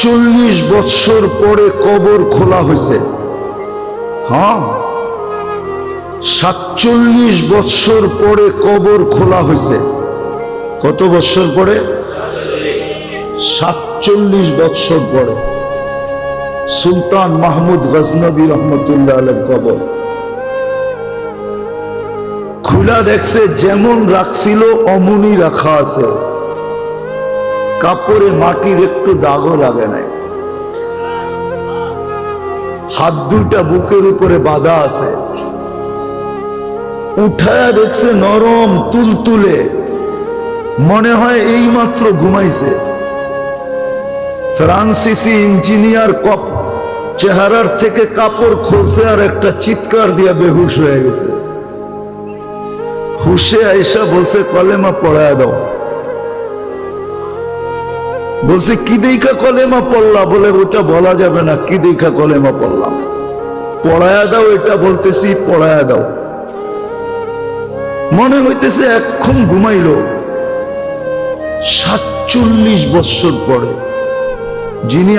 47 বৎসর পরে কবর খোলা হয়েছে। হ্যাঁ, 47 বৎসর পরে কবর খোলা হয়েছে। কত বৎসর পরে? 47 বৎসর পরে সুলতান মাহমুদ গজনবী রহমতুল্লাহ আলাইহির কবর খুলা দেখছে, যেমন রাখছিল অমনি রাখা আছে, কাপড়ে মাটির একটু দাগও লাগে নাই, হাত দুইটা বুকের উপরে বাঁধা আছে। উঠায়া দেখছে নরম তুলতুলে, মনে হয় এই মাত্র ঘুমাইছে। ফ্রান্সিসি ইঞ্জিনিয়ার কপ চেহারার থেকে কাপড় খুলছে আর একটা চিৎকার দিয়া বেহুশ হয়ে গেছে। হুশে আইসা বলছে কলেমা পড়ায় দাও। বলছে কি দেখা কলেমা পড়লা? বলে ওটা বলা যাবে না, কি দেখা কলেমা পড়লাম। পড়ায়া দাও, এটা বলতেছি পড়ায়া দাও। মনে হইতেছে এখন ঘুমাইল। 47 বৎসর পরে যিনি